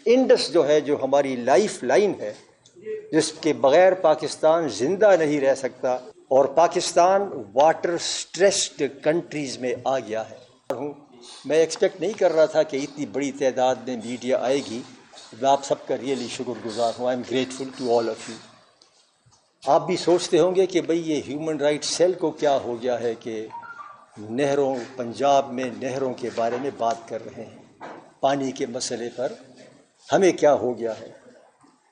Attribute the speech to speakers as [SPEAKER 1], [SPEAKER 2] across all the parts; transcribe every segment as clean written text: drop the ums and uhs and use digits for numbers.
[SPEAKER 1] Indus جو ہے جو ہماری لائف لائن ہے، جس کے بغیر پاکستان زندہ نہیں رہ سکتا، اور پاکستان واٹر سٹریسڈ کنٹریز میں آ گیا ہے۔ میں ایکسپیکٹ نہیں کر رہا تھا کہ اتنی بڑی تعداد میں میڈیا آئے گی۔ میں آپ سب کا ریئلی شکر گزار ہوں۔ I am grateful to all of you. آپ بھی سوچتے ہوں گے کہ بھئی یہ ہیومن رائٹ سیل کو کیا ہو گیا ہے کہ نہروں، پنجاب میں نہروں کے بارے میں بات کر رہے ہیں، پانی کے مسئلے پر ہمیں کیا ہو گیا ہے۔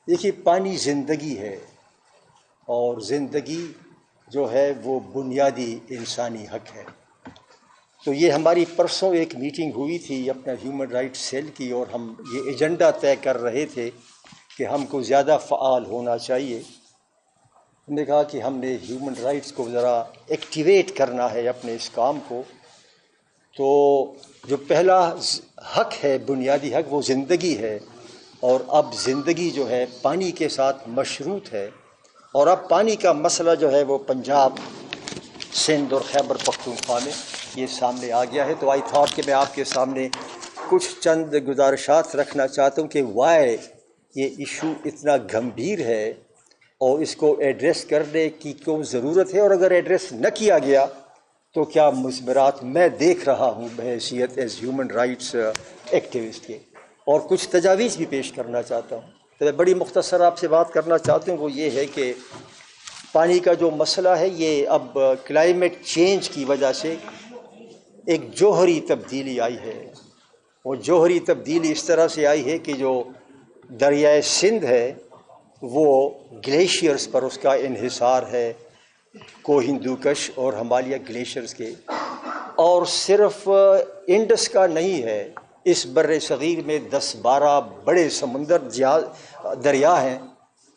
[SPEAKER 1] دیکھیے، پانی زندگی ہے، اور زندگی جو ہے وہ بنیادی انسانی حق ہے۔ تو یہ ہماری پرسوں ایک میٹنگ ہوئی تھی اپنا ہیومن رائٹ سیل کی، اور ہم یہ ایجنڈا طے کر رہے تھے کہ ہم کو زیادہ فعال ہونا چاہیے۔ ہم نے کہا کہ ہم نے ہیومن رائٹس کو ذرا ایکٹیویٹ کرنا ہے اپنے اس کام کو۔ تو جو پہلا حق ہے، بنیادی حق، وہ زندگی ہے، اور اب زندگی جو ہے پانی کے ساتھ مشروط ہے، اور اب پانی کا مسئلہ جو ہے وہ پنجاب، سندھ اور خیبر پختونخوا میں یہ سامنے آ گیا ہے۔ تو آئی تھاٹ کہ میں آپ کے سامنے کچھ چند گزارشات رکھنا چاہتا ہوں کہ وائی یہ ایشو اتنا گمبھیر ہے اور اس کو ایڈریس کرنے کی کیوں ضرورت ہے، اور اگر ایڈریس نہ کیا گیا تو کیا مثمرات میں دیکھ رہا ہوں بحیثیت ایز ہیومن رائٹس ایکٹیوسٹ کے، اور کچھ تجاویز بھی پیش کرنا چاہتا ہوں۔ تو میں بڑی مختصر آپ سے بات کرنا چاہتا ہوں، وہ یہ ہے کہ پانی کا جو مسئلہ ہے یہ اب کلائمیٹ چینج کی وجہ سے ایک جوہری تبدیلی آئی ہے۔ وہ جوہری تبدیلی اس طرح سے آئی ہے کہ جو دریائے سندھ ہے وہ گلیشیئرز پر اس کا انحصار ہے، کوہندوکش اور ہمالیہ گلیشیئرز کے، اور صرف انڈس کا نہیں ہے۔ اس بر صغیر میں 10-12 بڑے سمندر دریا ہیں،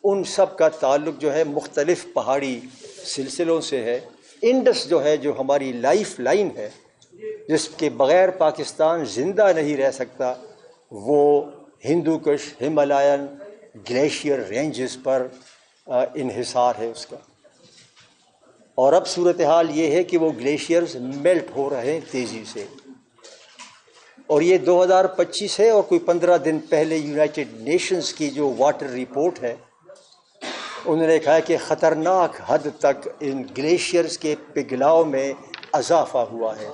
[SPEAKER 1] ان سب کا تعلق جو ہے مختلف پہاڑی سلسلوں سے ہے۔ انڈس جو ہے جو ہماری لائف لائن ہے، جس کے بغیر پاکستان زندہ نہیں رہ سکتا، وہ ہندوکش، ہمالین گلیشیئر رینجز پر انحصار ہے اس کا۔ اور اب صورتحال یہ ہے کہ وہ گلیشیئرز میلٹ ہو رہے ہیں تیزی سے، اور یہ 2025 ہے، اور کوئی 15 دن پہلے یونائٹڈ نیشنز کی جو واٹر رپورٹ ہے، انہوں نے کہا کہ خطرناک حد تک ان گلیشیئرز کے پگھلاؤ میں اضافہ ہوا ہے۔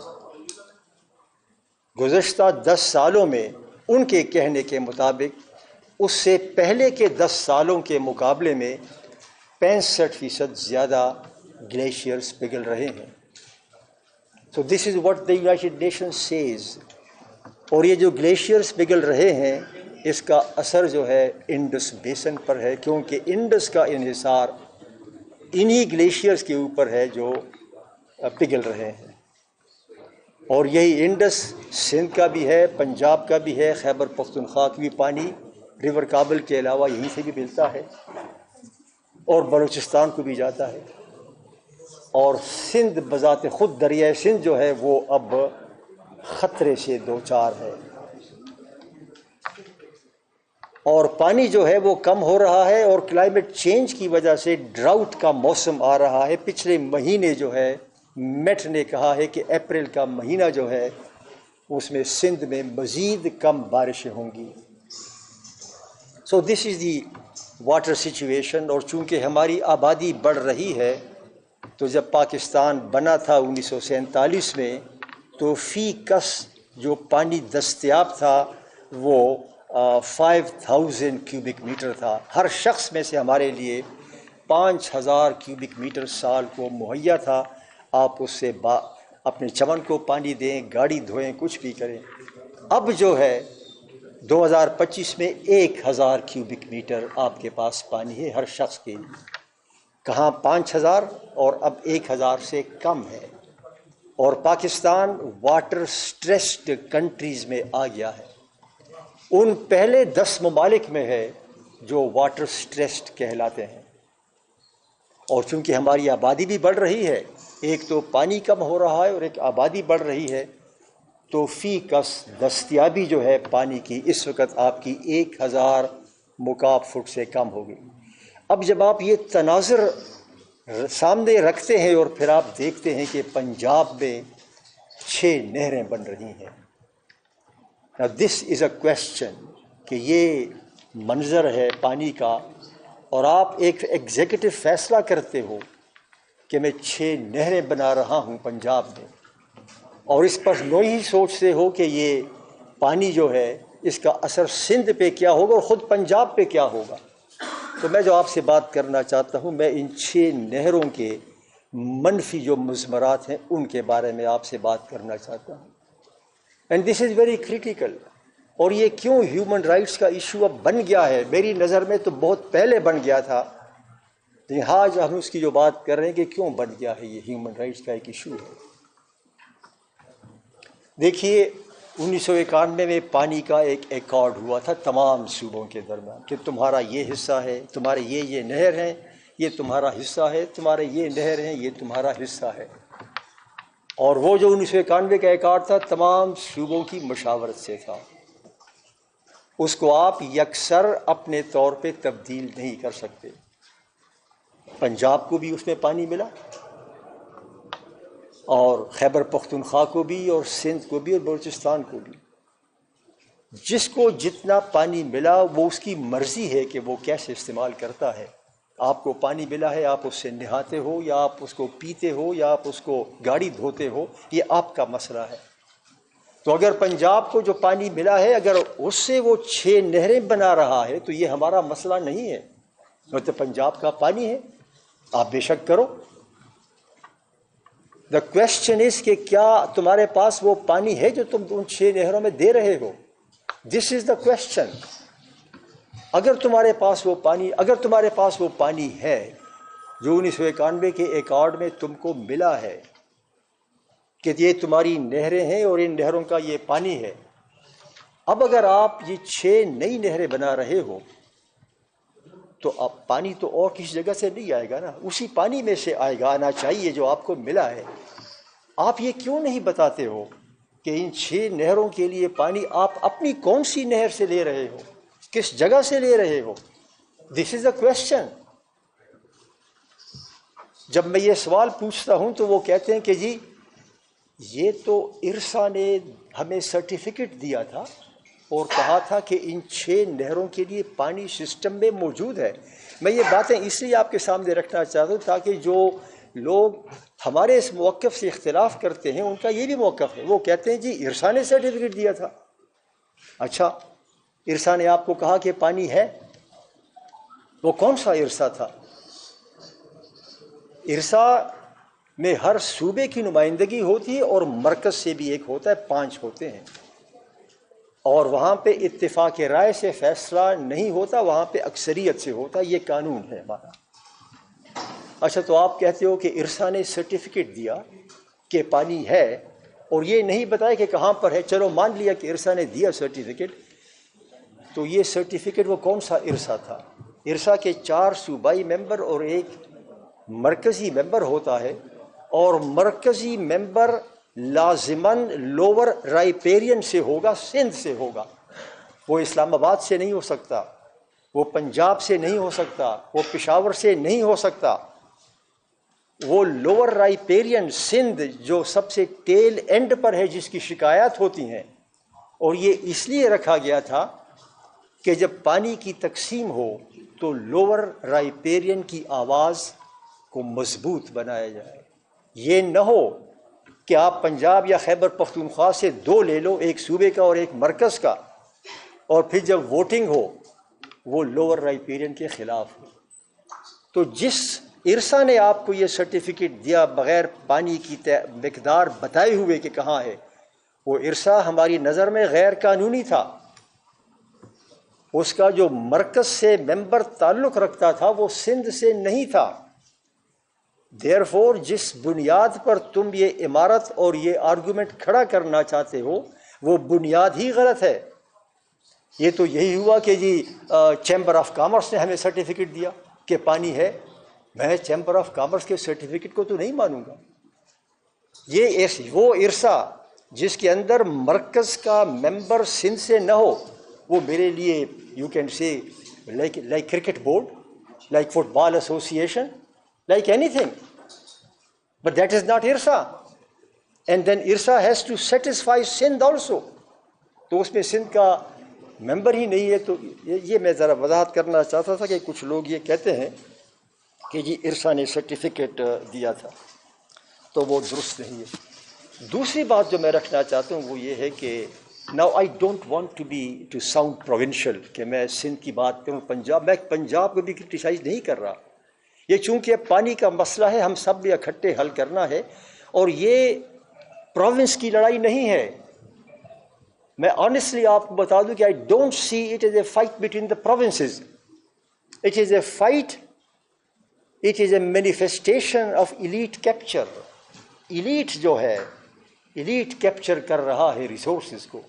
[SPEAKER 1] گزشتہ 10 سالوں میں ان کے کہنے کے مطابق اس سے پہلے کے 10 سالوں کے مقابلے میں 65% زیادہ گلیشیئرز پگھل رہے ہیں۔ So this is what the United Nations says۔ اور یہ جو گلیشیئرز پگھل رہے ہیں، اس کا اثر جو ہے انڈس بیسن پر ہے، کیونکہ انڈس کا انحصار انہی گلیشیئرز کے اوپر ہے جو پگھل رہے ہیں، اور یہی انڈس سندھ کا بھی ہے، پنجاب کا بھی ہے، خیبر پختونخوا کی بھی پانی ریور کابل کے علاوہ یہیں سے بھی ملتا ہے، اور بلوچستان کو بھی جاتا ہے۔ اور سندھ بذات خود، دریائے سندھ جو ہے وہ اب خطرے سے دوچار ہے، اور پانی جو ہے وہ کم ہو رہا ہے، اور کلائمیٹ چینج کی وجہ سے ڈراؤٹ کا موسم آ رہا ہے۔ پچھلے مہینے جو ہے میٹ نے کہا ہے کہ اپریل کا مہینہ جو ہے اس میں سندھ میں مزید کم بارشیں ہوں گی۔ سو دس از دی واٹر سچویشن۔ اور چونکہ ہماری آبادی بڑھ رہی ہے، تو جب پاکستان بنا تھا 1947 میں، تو فی کس جو پانی دستیاب تھا وہ 5000 کیوبک میٹر تھا۔ ہر شخص میں سے ہمارے لیے 5000 کیوبک میٹر سال کو مہیا تھا۔ آپ اس سے اپنے چمن کو پانی دیں، گاڑی دھوئیں، کچھ بھی کریں۔ اب جو ہے 2025 میں 1000 کیوبک میٹر آپ کے پاس پانی ہے ہر شخص کے لیے، کہاں 5000 اور اب 1000 سے کم ہے، اور پاکستان واٹر سٹریسڈ کنٹریز میں آ گیا ہے۔ ان پہلے 10 ممالک میں ہے جو واٹر سٹریسڈ کہلاتے ہیں، اور چونکہ ہماری آبادی بھی بڑھ رہی ہے، ایک تو پانی کم ہو رہا ہے اور ایک آبادی بڑھ رہی ہے، تو فی کس دستیابی جو ہے پانی کی اس وقت آپ کی 1000 مکعب فٹ سے کم ہوگی۔ اب جب آپ یہ تناظر سامنے رکھتے ہیں اور پھر آپ دیکھتے ہیں کہ پنجاب میں 6 نہریں بن رہی ہیں۔ Now this is a question کہ یہ منظر ہے پانی کا اور آپ ایک ایگزیکٹو فیصلہ کرتے ہو کہ میں 6 نہریں بنا رہا ہوں پنجاب میں، اور اس پر نہیں سوچتے ہو کہ یہ پانی جو ہے اس کا اثر سندھ پہ کیا ہوگا اور خود پنجاب پہ کیا ہوگا. تو میں جو آپ سے بات کرنا چاہتا ہوں، میں ان 6 نہروں کے منفی جو مضمرات ہیں ان کے بارے میں آپ سے بات کرنا چاہتا ہوں. And this is very critical. اور یہ کیوں ہیومن رائٹس کا ایشو اب بن گیا ہے؟ میری نظر میں تو بہت پہلے بن گیا تھا، لیکن آج ہم اس کی جو بات کر رہے ہیں کہ کیوں بن گیا ہے، یہ ہیومن رائٹس کا ایک ایشو ہے. دیکھیے 1991 میں پانی کا ایک ایکارڈ ہوا تھا تمام صوبوں کے درمیان کہ تمہارا یہ حصہ ہے، تمہارے یہ نہر ہیں، یہ تمہارا حصہ ہے، تمہارے یہ نہر ہیں، یہ تمہارا حصہ ہے. اور وہ جو 1991 کا ایکارڈ تھا تمام صوبوں کی مشاورت سے تھا. اس کو آپ یکسر اپنے طور پہ تبدیل نہیں کر سکتے. پنجاب کو بھی اس میں پانی ملا، اور خیبر پختونخوا کو بھی، اور سندھ کو بھی، اور بلوچستان کو بھی. جس کو جتنا پانی ملا وہ اس کی مرضی ہے کہ وہ کیسے استعمال کرتا ہے. آپ کو پانی ملا ہے، آپ اس سے نہاتے ہو یا آپ اس کو پیتے ہو یا آپ اس کو گاڑی دھوتے ہو، یہ آپ کا مسئلہ ہے. تو اگر پنجاب کو جو پانی ملا ہے اگر اس سے وہ 6 نہریں بنا رہا ہے تو یہ ہمارا مسئلہ نہیں ہے، وہ تو پنجاب کا پانی ہے، آپ بے شک کرو. دا کوشچن از کہ کیا تمہارے پاس وہ پانی ہے جو تم ان 6 نہروں میں دے رہے ہو؟ دس از دا کوشچن. اگر تمہارے پاس وہ پانی ہے جو 1991 کے ایکارڈ میں تم کو ملا ہے کہ یہ تمہاری نہریں ہیں اور ان نہروں کا یہ پانی ہے، اب اگر آپ یہ 6 نئی نہریں بنا رہے ہو تو اب پانی تو اور کسی جگہ سے نہیں آئے گا نا، اسی پانی میں سے آنا چاہیے جو آپ کو ملا ہے. آپ یہ کیوں نہیں بتاتے ہو کہ ان 6 نہروں کے لیے پانی آپ اپنی کون سی نہر سے لے رہے ہو، کس جگہ سے لے رہے ہو؟ دس از اے کوشچن. جب میں یہ سوال پوچھتا ہوں تو وہ کہتے ہیں کہ جی یہ تو ارسا نے ہمیں سرٹیفکیٹ دیا تھا اور کہا تھا کہ ان 6 نہروں کے لیے پانی سسٹم میں موجود ہے. میں یہ باتیں اس لیے آپ کے سامنے رکھنا چاہتا ہوں تاکہ جو لوگ ہمارے اس موقف سے اختلاف کرتے ہیں ان کا یہ بھی موقف ہے. وہ کہتے ہیں جی ارسا نے سرٹیفکیٹ دیا تھا. اچھا، ارسا نے آپ کو کہا کہ پانی ہے، وہ کون سا ارسا تھا؟ ارسا میں ہر صوبے کی نمائندگی ہوتی ہے اور مرکز سے بھی ایک ہوتا ہے، 5 ہوتے ہیں، اور وہاں پہ اتفاق رائے سے فیصلہ نہیں ہوتا، وہاں پہ اکثریت سے ہوتا ہے. یہ قانون ہے ہمارا. اچھا، تو آپ کہتے ہو کہ ارسا نے سرٹیفکیٹ دیا کہ پانی ہے اور یہ نہیں بتایا کہ کہاں پر ہے. چلو مان لیا کہ ارسا نے دیا سرٹیفکیٹ، تو یہ سرٹیفکیٹ وہ کون سا ارسا تھا؟ ارسا کے 4 صوبائی ممبر اور ایک مرکزی ممبر ہوتا ہے، اور مرکزی ممبر لازماً لوور رائپیرین سے ہوگا، سندھ سے ہوگا. وہ اسلام آباد سے نہیں ہو سکتا، وہ پنجاب سے نہیں ہو سکتا، وہ پشاور سے نہیں ہو سکتا. وہ لوور رائپیرین سندھ جو سب سے ٹیل اینڈ پر ہے، جس کی شکایات ہوتی ہیں. اور یہ اس لیے رکھا گیا تھا کہ جب پانی کی تقسیم ہو تو لوور رائپیرین کی آواز کو مضبوط بنایا جائے. یہ نہ ہو کہ آپ پنجاب یا خیبر پختونخوا سے 2 لے لو، ایک صوبے کا اور ایک مرکز کا، اور پھر جب ووٹنگ ہو وہ لوور رائپیرین کے خلاف ہو. تو جس ارسا نے آپ کو یہ سرٹیفکیٹ دیا بغیر پانی کی مقدار بتائے ہوئے کہ کہاں ہے، وہ ارسا ہماری نظر میں غیر قانونی تھا. اس کا جو مرکز سے ممبر تعلق رکھتا تھا وہ سندھ سے نہیں تھا. دیئرفور جس بنیاد پر تم یہ عمارت اور یہ آرگومنٹ کھڑا کرنا چاہتے ہو وہ بنیاد ہی غلط ہے. یہ تو یہی ہوا کہ جی چیمبر آف کامرس نے ہمیں سرٹیفکیٹ دیا کہ پانی ہے. میں چیمبر آف کامرس کے سرٹیفکیٹ کو تو نہیں مانوں گا. یہ وہ ارسا جس کے اندر مرکز کا ممبر سندھ سے نہ ہو، وہ میرے لیے you can say like cricket board, like football association, like anything, but that is not IRSA. And then IRSA has to satisfy Sindh also. تو اس میں سندھ کا ممبر ہی نہیں ہے تو یہ میں ذرا وضاحت کرنا چاہتا تھا کہ کچھ لوگ یہ کہتے ہیں کہ جی ارسا نے سرٹیفکیٹ دیا تھا تو وہ درست نہیں ہے. دوسری بات جو میں رکھنا چاہتا ہوں وہ یہ ہے کہ now I don't want to sound provincial کہ میں سندھ کی بات کروں میں پنجاب کو بھی کرٹیسائز نہیں کر رہا. یہ چونکہ پانی کا مسئلہ ہے ہم سب بھی اکٹھے حل کرنا ہے اور یہ پروونس کی لڑائی نہیں ہے. میں آنیسٹلی آپ کو بتا دوں کہ I don't see it is a fight between the provinces. It is a fight, it is a manifestation of elite capture. Elite جو ہے ایلیٹ کیپچر کر رہا ہے ریسورسز کو,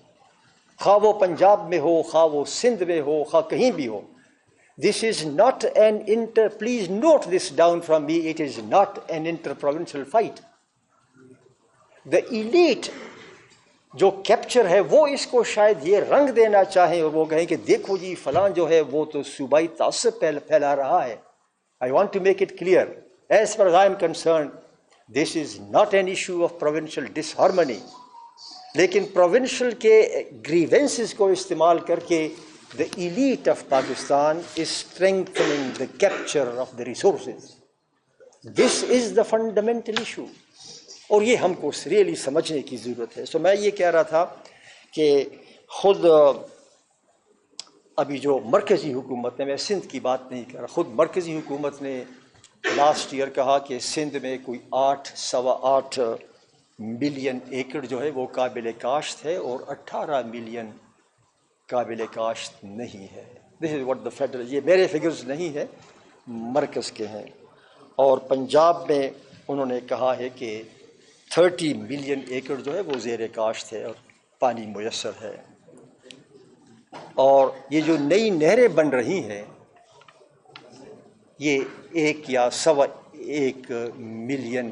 [SPEAKER 1] خواہ وہ پنجاب میں ہو, خواہ وہ سندھ میں ہو, خواہ کہیں بھی ہو. This is not an please note this down from me, it is not an inter-provincial fight. The elite جو کیپچر ہے وہ اس کو شاید یہ رنگ دینا چاہیں اور وہ کہیں کہ دیکھو جی فلاں جو ہے وہ تو صوبائی تعصب پھیلا رہا ہے. I want to make it clear, as far as I am concerned, this is not an issue of provincial disharmony. لیکن provincial کے grievances کو استعمال کر کے the elite of Pakistan is strengthening the capture of the resources. This is the fundamental issue. اور یہ ہم کو ریئلی سمجھنے کی ضرورت ہے. سو میں یہ کہہ رہا تھا کہ خود ابھی جو مرکزی حکومت نے, میں سندھ کی بات نہیں کر رہا, خود مرکزی حکومت نے لاسٹ ایئر کہا کہ سندھ میں کوئی 8.8 ملین ایکڑ جو ہے وہ قابل کاشت ہے اور 18 ملین قابل کاشت نہیں ہے. دس از واٹ دا فیڈرل, یہ میرے فگرز نہیں ہے, مرکز کے ہیں. اور پنجاب میں انہوں نے کہا ہے کہ 30 ملین ایکڑ جو ہے وہ زیر کاشت ہے اور پانی میسر ہے. اور یہ جو نئی نہریں بن رہی ہیں یہ 1 یا 1.25 ملین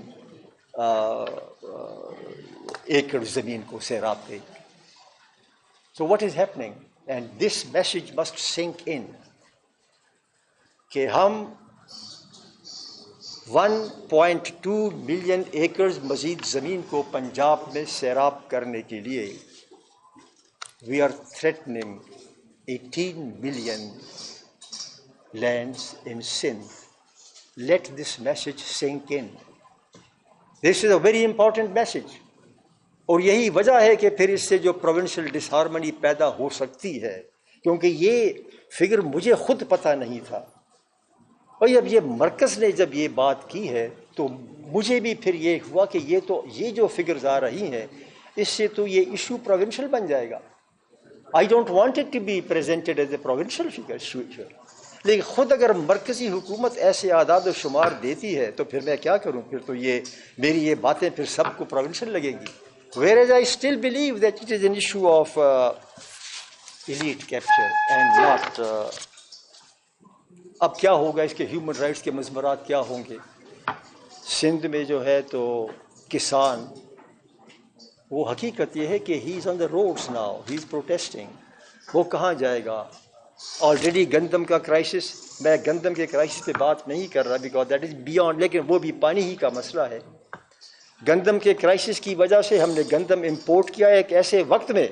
[SPEAKER 1] ایکڑ زمین کو سیراب دے. So what is happening? And this message must sink in کہ ہم 1.2 ملین ایکڑز مزید زمین کو پنجاب میں سیراب کرنے کے لیے we are threatening 18 million lands in Sindh. Let this message sink in. This is a very important message. اور یہی وجہ ہے کہ پھر اس سے جو پروونشل ڈسہارمنی پیدا ہو سکتی ہے, کیونکہ یہ فگر مجھے خود پتہ نہیں تھا. اور اب یہ مرکز نے جب یہ بات کی ہے تو مجھے بھی پھر یہ ہوا کہ یہ جو فگرز آ رہی ہیں اس سے تو یہ ایشو پروونشل بن جائے گا. I don't want it to be presented as a provincial figure. لیکن خود اگر مرکزی حکومت ایسے اعداد و شمار دیتی ہے تو پھر میں کیا کروں, پھر تو یہ میری یہ باتیں پھر سب کو پروونشل لگے گی. Whereas I still believe that it is an issue of elite capture and not اب کیا ہوگا, اس کے ہیومن رائٹس کے مضمرات کیا ہوں گے. سندھ میں جو ہے تو کسان, وہ حقیقت یہ ہے کہ he is on the roads now, he is protesting. وہ کہاں جائے گا؟ آلریڈی گندم کا کرائسس, میں گندم کے کرائسس پہ بات نہیں کر رہا بیکاز دیٹ از بیانڈ, لیکن وہ بھی پانی ہی کا مسئلہ ہے. گندم کے کرائسس کی وجہ سے ہم نے گندم امپورٹ کیا ایک ایسے وقت میں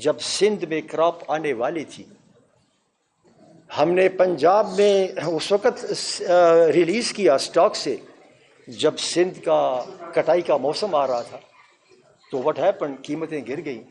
[SPEAKER 1] جب سندھ میں کراپ آنے والی تھی. ہم نے پنجاب میں اس وقت ریلیز کیا اسٹاک سے جب سندھ کا کٹائی کا موسم آ رہا تھا. تو وٹ ہیپن, قیمتیں گر گئیں.